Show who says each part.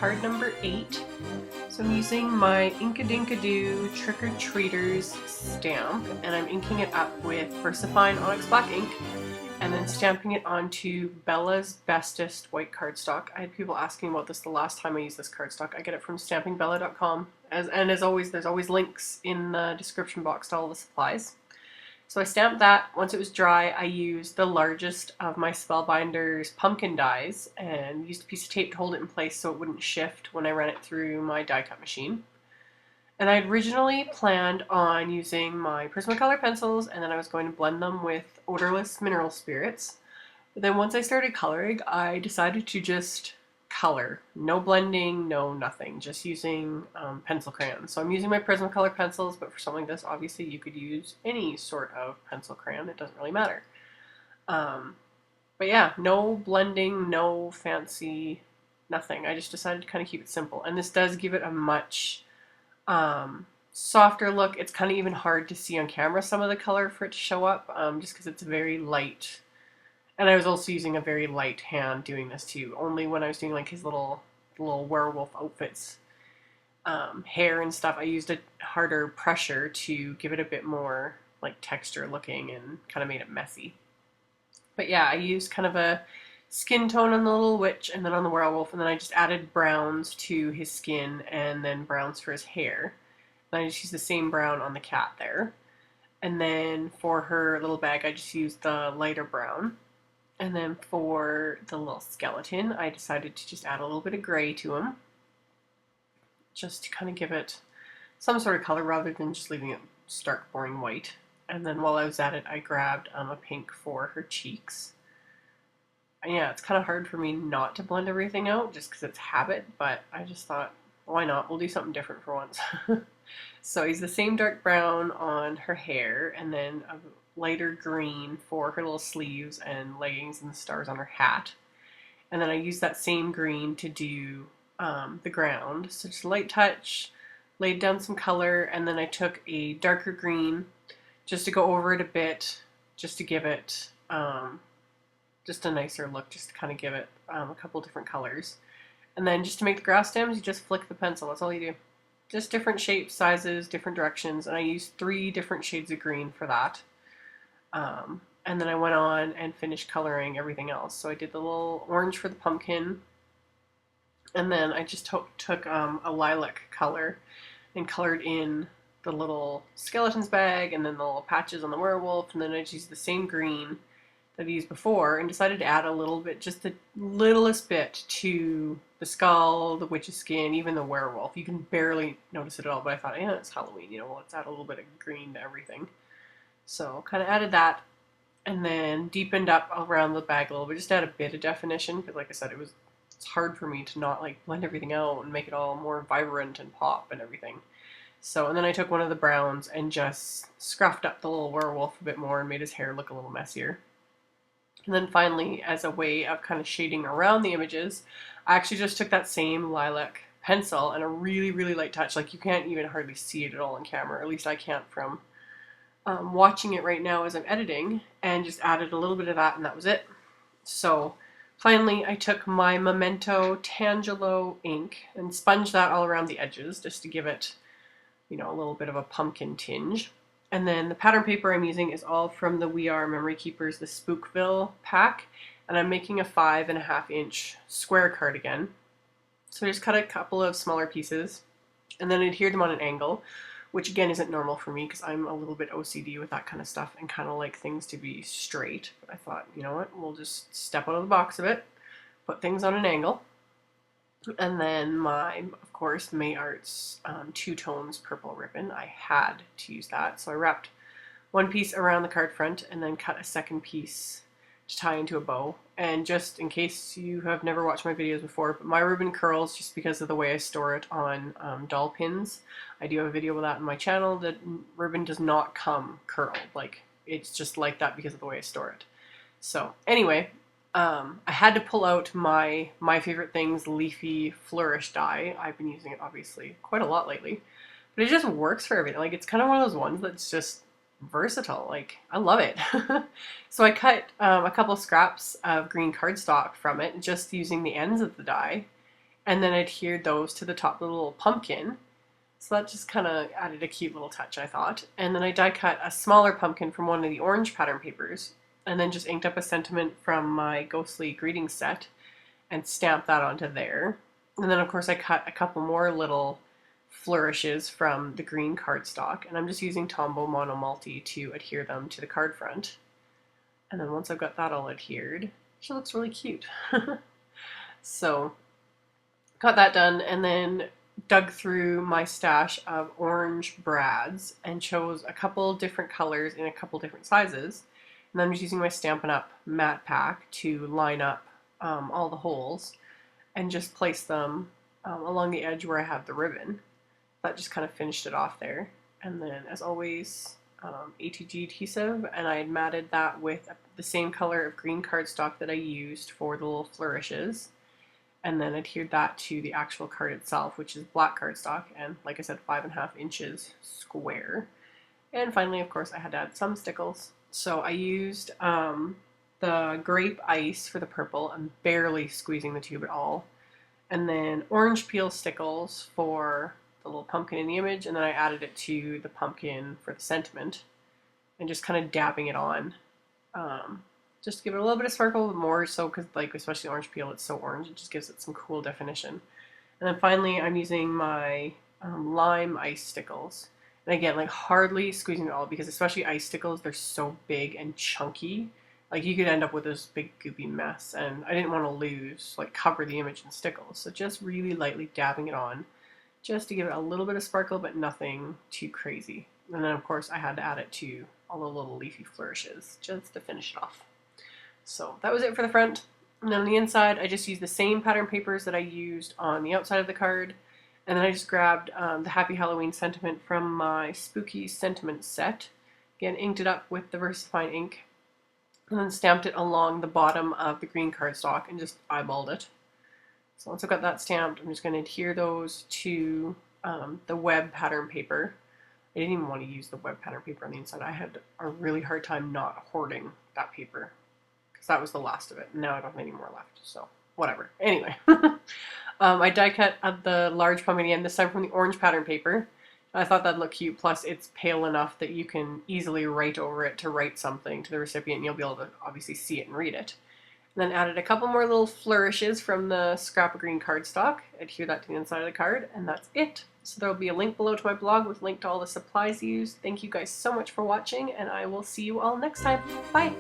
Speaker 1: card number 8. So I'm using my Inkadinkadoo Trick or Treaters stamp, and I'm inking it up with VersaFine Onyx Black ink, and then stamping it onto Bella's Bestest white cardstock. I had people asking about this the last time I used this cardstock. I get it from stampingbella.com, and as always, there's always links in the description box to all the supplies. So I stamped that. Once it was dry, I used the largest of my Spellbinder's pumpkin dies and used a piece of tape to hold it in place so it wouldn't shift when I ran it through my die cut machine. And I originally planned on using my Prismacolor pencils, and then I was going to blend them with odorless mineral spirits. But then once I started coloring, I decided to just color. No blending, no nothing, just using pencil crayons. So I'm using my Prismacolor pencils, but for something like this, obviously you could use any sort of pencil crayon. It doesn't really matter. But yeah, no blending, no fancy, nothing. I just decided to kind of keep it simple. And this does give it a much softer look. It's kind of even hard to see on camera some of the color for it to show up, just because it's very light. And I was also using a very light hand doing this too. Only when I was doing like his little werewolf outfits, hair and stuff, I used a harder pressure to give it a bit more like texture looking and kind of made it messy. But yeah, I used kind of a skin tone on the little witch and then on the werewolf, and then I just added browns to his skin and then browns for his hair. And I just used the same brown on the cat there. And then for her little bag, I just used the lighter brown. And then for the little skeleton, I decided to just add a little bit of gray to him, just to kind of give it some sort of color rather than just leaving it stark, boring white. And then while I was at it, I grabbed a pink for her cheeks. And yeah, it's kind of hard for me not to blend everything out just because it's habit, but I just thought, why not? We'll do something different for once. So he's the same dark brown on her hair, and then a lighter green for her little sleeves and leggings and the stars on her hat. And then I used that same green to do the ground. So just a light touch, laid down some color, and then I took a darker green just to go over it a bit, just to give it just a nicer look, just to kind of give it a couple different colors. And then just to make the grass stems, you just flick the pencil. That's all you do. Just different shapes, sizes, different directions, and I used 3 different shades of green for that. And then I went on and finished coloring everything else. So I did the little orange for the pumpkin, and then I just took a lilac color and colored in the little skeleton's bag, and then the little patches on the werewolf, and then I just used the same green that I used before and decided to add a little bit, just the littlest bit, to the skull, the witch's skin, even the werewolf. You can barely notice it at all, but I thought, yeah, it's Halloween, you know, well, let's add a little bit of green to everything. So kind of added that, and then deepened up around the bag a little bit, just add a bit of definition, because like I said, it's hard for me to not like blend everything out and make it all more vibrant and pop and everything. So, and then I took one of the browns and just scruffed up the little werewolf a bit more and made his hair look a little messier. And then finally, as a way of kind of shading around the images, I actually just took that same lilac pencil and a really, really light touch. Like, you can't even hardly see it at all on camera, or at least I can't from watching it right now as I'm editing, and just added a little bit of that, and that was it. So finally, I took my Memento Tangelo ink and sponged that all around the edges just to give it, you know, a little bit of a pumpkin tinge. And then the pattern paper I'm using is all from the We Are Memory Keepers, the Spookville pack, and I'm making a 5.5 inch square cardigan. So I just cut a couple of smaller pieces and then adhered them on an angle, which again isn't normal for me because I'm a little bit OCD with that kind of stuff and kind of like things to be straight. But I thought, you know what, we'll just step out of the box a bit, put things on an angle. And then my, of course, AmyR's 2 tones purple ribbon, I had to use that. So I wrapped one piece around the card front and then cut a second piece to tie into a bow. And just in case you have never watched my videos before, but my ribbon curls just because of the way I store it on doll pins. I do have a video of that on my channel. The ribbon does not come curled. Like, it's just like that because of the way I store it. So anyway, I had to pull out my Favorite Things Leafy Flourish die. I've been using it obviously quite a lot lately, but it just works for everything. Like, it's kind of one of those ones that's just versatile. Like, I love it. So I cut a couple scraps of green cardstock from it, just using the ends of the die, and then adhered those to the top of the little pumpkin. So that just kind of added a cute little touch, I thought. And then I die cut a smaller pumpkin from one of the orange pattern papers, and then just inked up a sentiment from my Ghostly Greetings set and stamped that onto there. And then of course I cut a couple more little flourishes from the green cardstock, and I'm just using Tombow Mono Multi to adhere them to the card front. And then once I've got that all adhered, she looks really cute. So got that done, and then dug through my stash of orange brads and chose a couple different colors in a couple different sizes. And then I'm just using my Stampin' Up! Matte pack to line up all the holes and just place them along the edge where I have the ribbon. That just kind of finished it off there. And then, as always, ATG adhesive, and I had matted that with the same color of green cardstock that I used for the little flourishes, and then adhered that to the actual card itself, which is black cardstock, and like I said, 5.5 inches square. And finally, of course, I had to add some stickles. So I used the grape ice for the purple. I'm barely squeezing the tube at all. And then orange peel stickles for the little pumpkin in the image, and then I added it to the pumpkin for the sentiment, and just kind of dabbing it on, just to give it a little bit of sparkle, more so because, like, especially orange peel, it's so orange, it just gives it some cool definition. And then finally, I'm using my lime ice stickles, and again, like, hardly squeezing it all, because especially ice stickles, they're so big and chunky. Like, you could end up with this big goopy mess, and I didn't want to cover the image in stickles, so just really lightly dabbing it on, just to give it a little bit of sparkle, but nothing too crazy. And then, of course, I had to add it to all the little leafy flourishes, just to finish it off. So that was it for the front. And then on the inside, I just used the same pattern papers that I used on the outside of the card, and then I just grabbed the Happy Halloween sentiment from my Spooky Sentiment set. Again, inked it up with the VersaFine ink, and then stamped it along the bottom of the green cardstock and just eyeballed it. So once I've got that stamped, I'm just going to adhere those to the web pattern paper. I didn't even want to use the web pattern paper on the inside. I had a really hard time not hoarding that paper, because that was the last of it. Now I don't have any more left, so whatever. Anyway, I die cut the large pumpkin again, this time from the orange pattern paper. I thought that'd look cute, plus it's pale enough that you can easily write over it to write something to the recipient, and you'll be able to obviously see it and read it. And then added a couple more little flourishes from the scrap of green cardstock, adhere that to the inside of the card, and that's it. So there will be a link below to my blog with a link to all the supplies used. Thank you guys so much for watching, and I will see you all next time. Bye!